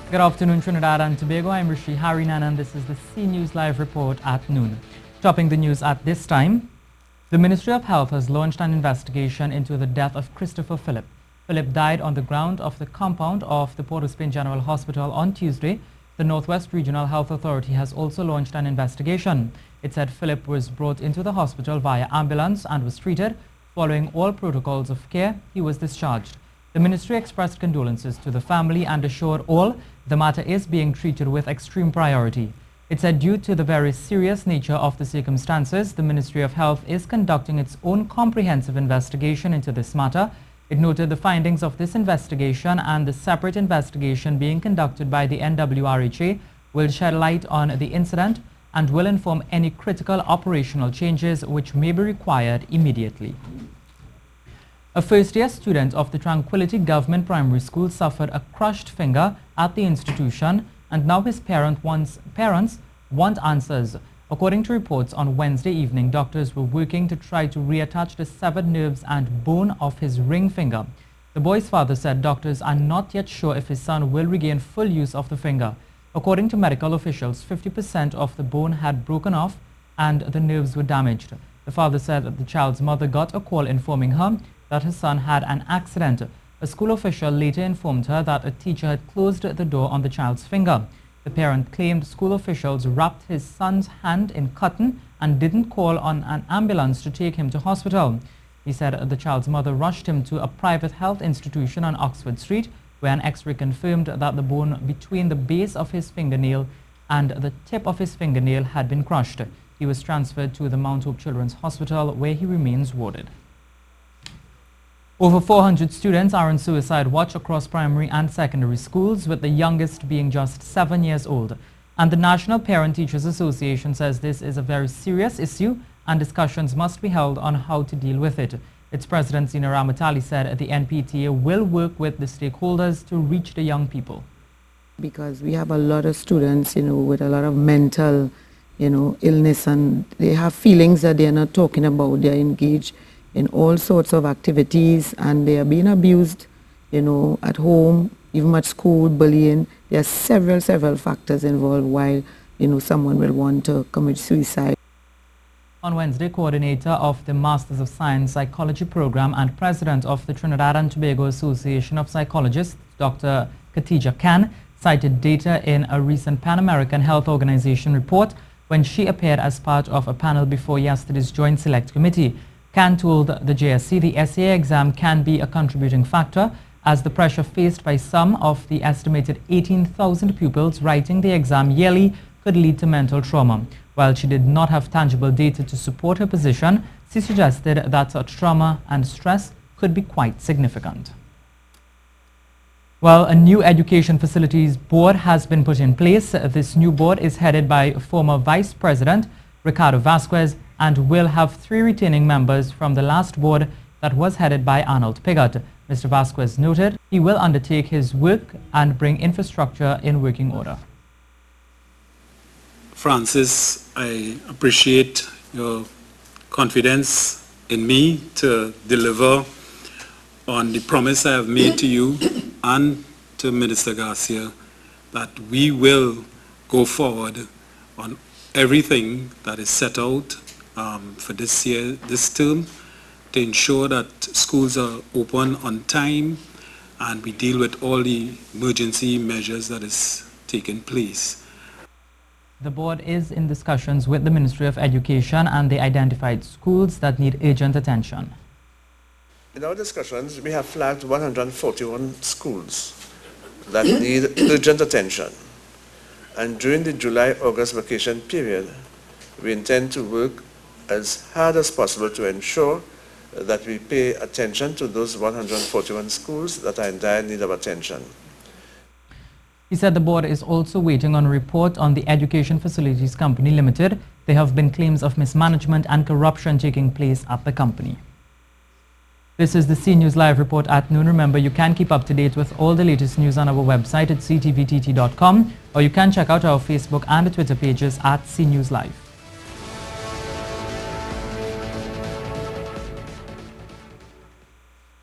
Good afternoon, Trinidad and Tobago. I'm Rishi Harinan and this is the C News Live report at noon. Topping the news at this time, the Ministry of Health has launched an investigation into the death of Christopher Phillip. Phillip died on the ground of the compound of the Port of Spain General Hospital on Tuesday. The Northwest Regional Health Authority has also launched an investigation. It said Phillip was brought into the hospital via ambulance and was treated. Following all protocols of care, he was discharged. The ministry expressed condolences to the family and assured all the matter is being treated with extreme priority. It said due to the very serious nature of the circumstances, the Ministry of Health is conducting its own comprehensive investigation into this matter. It noted the findings of this investigation and the separate investigation being conducted by the NWRHA will shed light on the incident and will inform any critical operational changes which may be required immediately. A first-year student of the Tranquility Government Primary School suffered a crushed finger at the institution, and now his parents want answers. According to reports on Wednesday evening, doctors were working to try to reattach the severed nerves and bone of his ring finger. The boy's father said doctors are not yet sure if his son will regain full use of the finger. According to medical officials, 50% of the bone had broken off and the nerves were damaged. The father said that the child's mother got a call informing her that her son had an accident. A school official later informed her that a teacher had closed the door on the child's finger. The parent claimed school officials wrapped his son's hand in cotton and didn't call on an ambulance to take him to hospital. He said the child's mother rushed him to a private health institution on Oxford Street, where an X-ray confirmed that the bone between the base of his fingernail and the tip of his fingernail had been crushed. He was transferred to the Mount Hope Children's Hospital, where he remains warded. Over 400 students are on suicide watch across primary and secondary schools, with the youngest being just 7 years old. And the National Parent Teachers Association says this is a very serious issue and discussions must be held on how to deal with it. Its president, Zina Ramatali, said the NPTA will work with the stakeholders to reach the young people. Because we have a lot of students, with a lot of mental, illness, and they have feelings that they're not talking about. They're engaged in all sorts of activities and they are being abused, at home, even at school, bullying. There are several factors involved why, someone will want to commit suicide. On Wednesday, coordinator of the Masters of Science Psychology program and president of the Trinidad and Tobago Association of Psychologists, Dr. Khatija Khan, cited data in a recent Pan American Health Organization report when she appeared as part of a panel before yesterday's Joint Select Committee. Khan told the JSC the SAA exam can be a contributing factor as the pressure faced by some of the estimated 18,000 pupils writing the exam yearly could lead to mental trauma. While she did not have tangible data to support her position, she suggested that such trauma and stress could be quite significant. Well, a new education facilities board has been put in place. This new board is headed by former Vice President Ricardo Vasquez and will have 3 retaining members from the last board that was headed by Arnold Piggott. Mr. Vasquez noted he will undertake his work and bring infrastructure in working order. Francis, I appreciate your confidence in me to deliver on the promise I have made to you and to Minister Garcia that we will go forward on everything that is set out for this year, this term, to ensure that schools are open on time and we deal with all the emergency measures that is taking place. The board is in discussions with the Ministry of Education and they identified schools that need urgent attention. In our discussions, we have flagged 141 schools that need urgent attention. And during the July-August vacation period, we intend to work as hard as possible to ensure that we pay attention to those 141 schools that are in dire need of attention. He said the board is also waiting on a report on the Education Facilities Company Limited. There have been claims of mismanagement and corruption taking place at the company. This is the C News Live report at noon. Remember, you can keep up to date with all the latest news on our website at ctvtt.com, or you can check out our Facebook and Twitter pages at C News Live.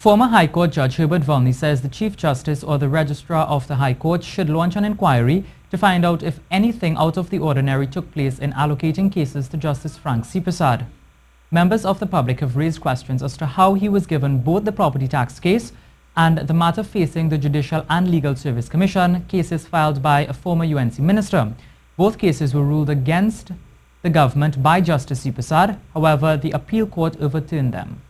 Former High Court Judge Herbert Volney says the Chief Justice or the Registrar of the High Court should launch an inquiry to find out if anything out of the ordinary took place in allocating cases to Justice Frank C. Prasad. Members of the public have raised questions as to how he was given both the property tax case and the matter facing the Judicial and Legal Service Commission, cases filed by a former UNC minister. Both cases were ruled against the government by Justice C. Prasad. However, the appeal court overturned them.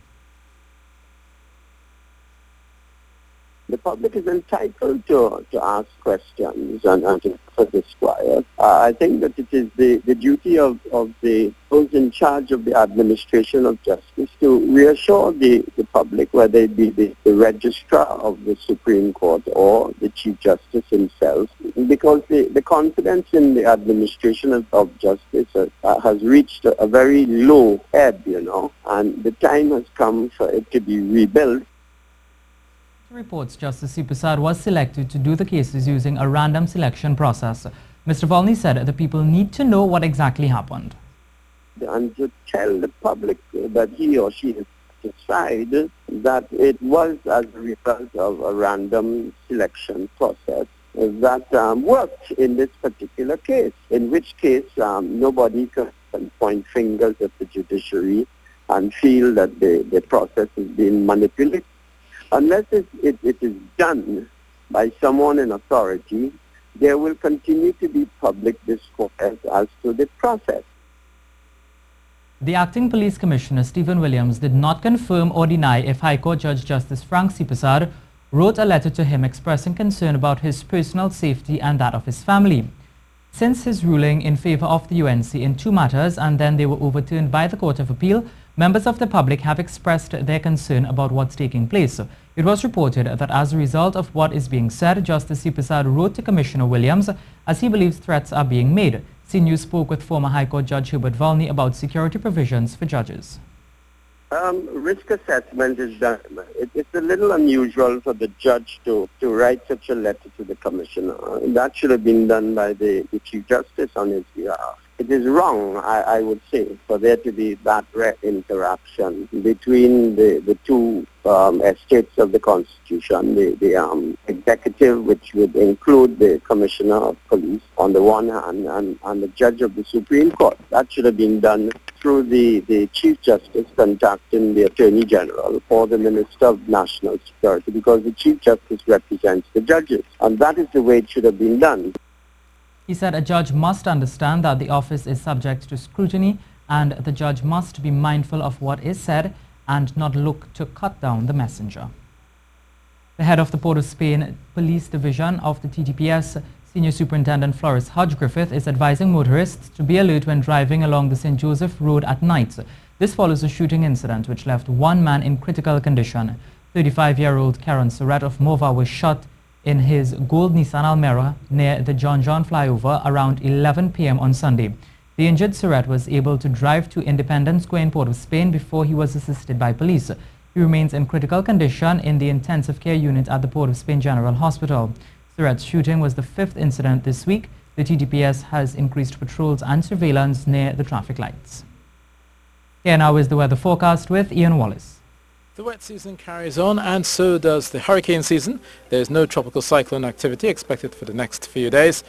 The public is entitled to ask questions and to disquiet. I think that it is the duty of those in charge of the administration of justice to reassure the public, whether it be the registrar of the Supreme Court or the Chief Justice himself, because the confidence in the administration of justice has reached a very low ebb, and the time has come for it to be rebuilt. Reports Justice C. Prasad was selected to do the cases using a random selection process. Mr. Volney said the people need to know what exactly happened. And to tell the public that he or she has decided that it was as a result of a random selection process that worked in this particular case, in which case nobody can point fingers at the judiciary and feel that the process is being manipulated. Unless it is done by someone in authority, there will continue to be public discourse as to the process. The acting police commissioner, Stephen Williams, did not confirm or deny if High Court Judge Justice Frank C. Prasad wrote a letter to him expressing concern about his personal safety and that of his family. Since his ruling in favor of the UNC in two matters and then they were overturned by the Court of Appeal, members of the public have expressed their concern about what's taking place. It was reported that as a result of what is being said, Justice C. Prasad wrote to Commissioner Williams as he believes threats are being made. CNews spoke with former High Court Judge Herbert Volney about security provisions for judges. Risk assessment is done. It's a little unusual for the judge to write such a letter to the commissioner. That should have been done by the Chief Justice on his behalf. It is wrong, I would say, for there to be that rare interaction between the two estates of the Constitution, the executive, which would include the Commissioner of Police on the one hand, and the Judge of the Supreme Court. That should have been done through the Chief Justice contacting the Attorney General or the Minister of National Security, because the Chief Justice represents the judges, and that is the way it should have been done. He said a judge must understand that the office is subject to scrutiny and the judge must be mindful of what is said and not look to cut down the messenger. The head of the Port of Spain Police Division of the TTPS, Senior Superintendent Flores Hodge Griffith, is advising motorists to be alert when driving along the St. Joseph Road at night. This follows a shooting incident which left one man in critical condition. 35-year-old Karen Surratt of Mova was shot in his gold Nissan Almera near the John flyover around 11 p.m. on Sunday. The injured Surratt was able to drive to Independence Square in Port of Spain before he was assisted by police. He remains in critical condition in the intensive care unit at the Port of Spain General Hospital. Surratt's shooting was the fifth incident this week. The TTPS has increased patrols and surveillance near the traffic lights. Here now is the weather forecast with Ian Wallace. The wet season carries on, and so does the hurricane season. There is no tropical cyclone activity expected for the next few days.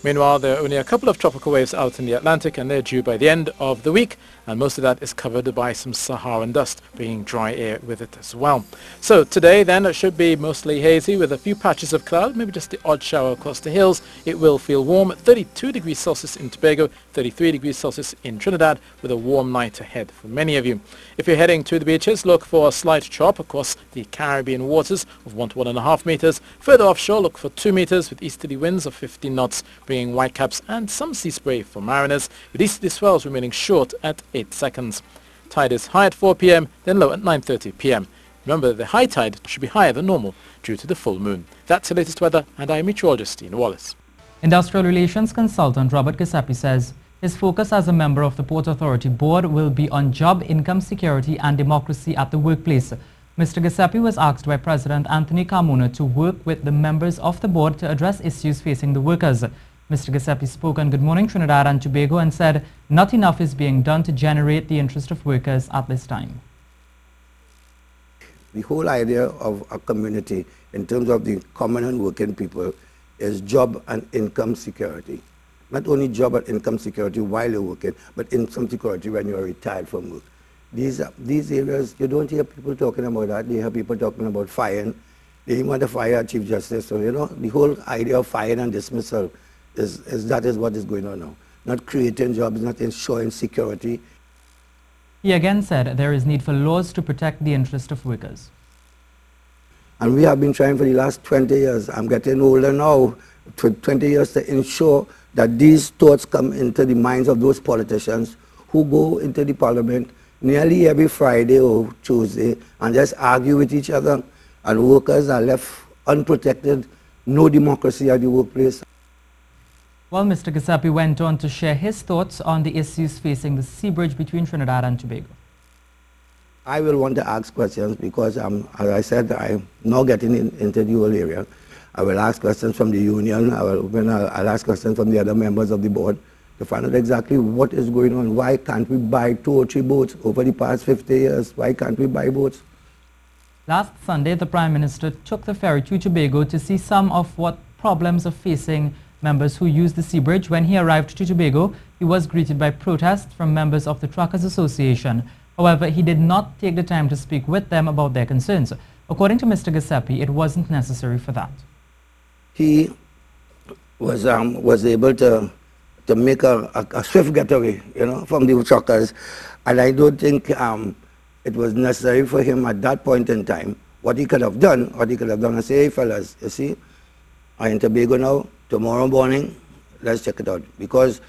Meanwhile, there are only a couple of tropical waves out in the Atlantic, and they're due by the end of the week, and most of that is covered by some Saharan dust, bringing dry air with it as well. So today then it should be mostly hazy with a few patches of cloud, maybe just the odd shower across the hills. It will feel warm, 32 degrees Celsius in Tobago, 33 degrees Celsius in Trinidad, with a warm night ahead for many of you. If you're heading to the beaches, look for a slight chop across the Caribbean waters of 1 to 1.5 meters. Further offshore, look for 2 meters with easterly winds of 15 knots, bringing whitecaps and some sea spray for mariners, with easterly swells remaining short at 8 seconds. Tide is high at 4 p.m., then low at 9:30 p.m. Remember, the high tide should be higher than normal due to the full moon. That's the latest weather, and I'm meteorologist Ian Wallace. Industrial Relations consultant Robert Giuseppe says his focus as a member of the Port Authority Board will be on job, income security and democracy at the workplace. Mr. Giuseppe was asked by President Anthony Carmona to work with the members of the board to address issues facing the workers. Mr. Giuseppe spoke on Good Morning Trinidad and Tobago and said not enough is being done to generate the interest of workers at this time. The whole idea of a community in terms of the common and working people is job and income security. Not only job and income security while you're working, but income security when you're retired from work. These areas, you don't hear people talking about that. You hear people talking about firing. They want to fire Chief Justice. So, you know, the whole idea of firing and dismissal that is what is going on now. Not creating jobs, not ensuring security. He again said there is need for laws to protect the interest of workers. And we have been trying for the last 20 years. I'm getting older now, for 20 years, to ensure that these thoughts come into the minds of those politicians who go into the parliament nearly every Friday or Tuesday and just argue with each other, and workers are left unprotected, no democracy at the workplace. Well, Mr. Giuseppe went on to share his thoughts on the issues facing the sea bridge between Trinidad and Tobago. I will want to ask questions because, as I said, I'm now getting into the whole area. I will ask questions from the union. I'll ask questions from the other members of the board to find out exactly what is going on. Why can't we buy 2 or 3 boats over the past 50 years? Why can't we buy boats? Last Sunday, the Prime Minister took the ferry to Tobago to see some of what problems are facing members who use the sea bridge. When he arrived to Tobago, he was greeted by protests from members of the Truckers Association. However, he did not take the time to speak with them about their concerns. According to Mr. Giuseppe, it wasn't necessary for that. He was able to make a swift getaway, you know, from the truckers, and I don't think it was necessary for him at that point in time. What he could have done is say, hey fellas, you see, I'm in Tobago now, tomorrow morning, let's check it out. Because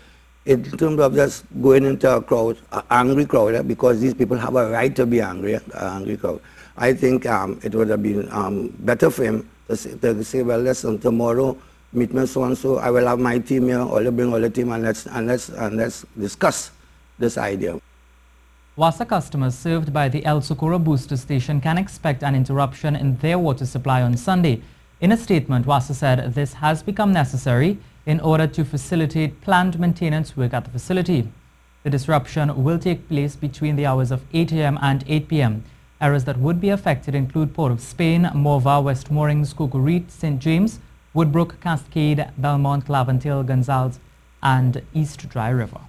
in terms of just going into a crowd, an angry crowd, because these people have a right to be angry, an angry crowd, I think it would have been better for him to say, well, listen, tomorrow, meet me so-and-so, I will have my team here, I'll bring all the team, and let's discuss this idea. WASA customers served by the El Socorro booster station can expect an interruption in their water supply on Sunday. In a statement, WASA said this has become necessary in order to facilitate planned maintenance work at the facility. The disruption will take place between the hours of 8 a.m. and 8 p.m. Areas that would be affected include Port of Spain, Morva, West Moorings, Cocoreet, St. James, Woodbrook, Cascade, Belmont, Laventille, Gonzales, and East Dry River.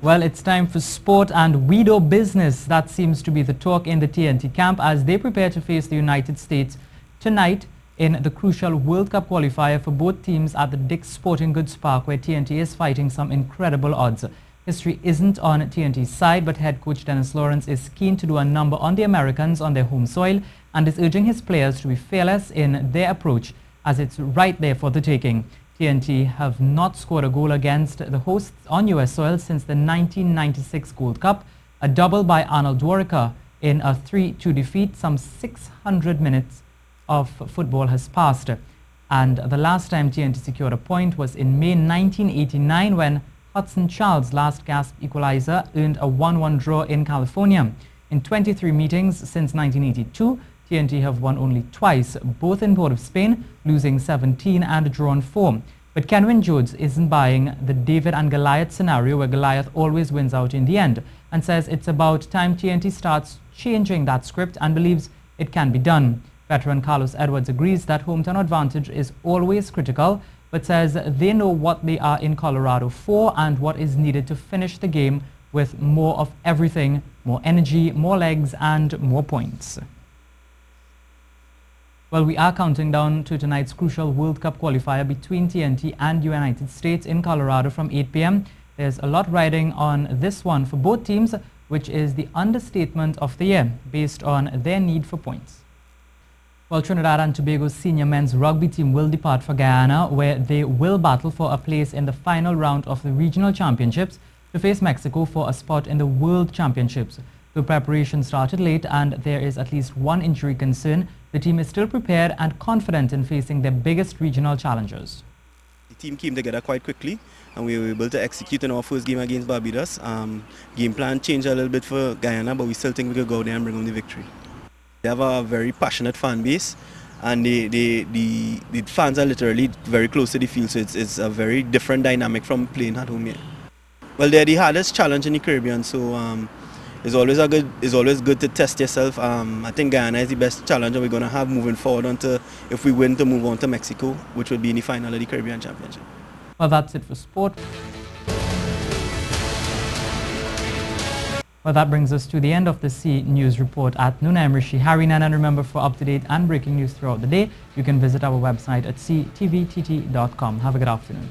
Well, it's time for sport and Widow business. That seems to be the talk in the TNT camp as they prepare to face the United States tonight in the crucial World Cup qualifier for both teams at the Dick's Sporting Goods Park, where TNT is fighting some incredible odds. History isn't on TNT's side, but head coach Dennis Lawrence is keen to do a number on the Americans on their home soil and is urging his players to be fearless in their approach as it's right there for the taking. TNT have not scored a goal against the hosts on U.S. soil since the 1996 Gold Cup, a double by Arnold Dwarka in a 3-2 defeat. Some 600 minutes of football has passed, and the last time TNT secured a point was in May 1989 when Hudson Charles' last gasp equalizer earned a 1-1 draw in California. In 23 meetings since 1982, TNT have won only twice, both in Port of Spain, losing 17 and drawn 4. But Kenwyn Jones isn't buying the David and Goliath scenario where Goliath always wins out in the end, and says it's about time TNT starts changing that script and believes it can be done. Veteran Carlos Edwards agrees that hometown advantage is always critical, but says they know what they are in Colorado for and what is needed to finish the game with more of everything, more energy, more legs, and more points. Well, we are counting down to tonight's crucial World Cup qualifier between TNT and United States in Colorado from 8 p.m. There's a lot riding on this one for both teams, which is the understatement of the year based on their need for points. Well, Trinidad and Tobago's senior men's rugby team will depart for Guyana, where they will battle for a place in the final round of the regional championships to face Mexico for a spot in the World Championships. The preparation started late and there is at least one injury concern. The team is still prepared and confident in facing their biggest regional challenges. The team came together quite quickly and we were able to execute in our first game against Barbados. Game plan changed a little bit for Guyana, but we still think we could go there and bring home the victory. They have a very passionate fan base and the fans are literally very close to the field, so it's a very different dynamic from playing at home here. Well, they're the hardest challenge in the Caribbean, so it's always good to test yourself. I think Guyana is the best challenger we're going to have moving forward if we win to move on to Mexico, which will be in the final of the Caribbean Championship. Well, that's it for sport. Well, that brings us to the end of the C News Report at noon. I'm Rishi Harinan, and remember, for up-to-date and breaking news throughout the day, you can visit our website at ctvtt.com. Have a good afternoon.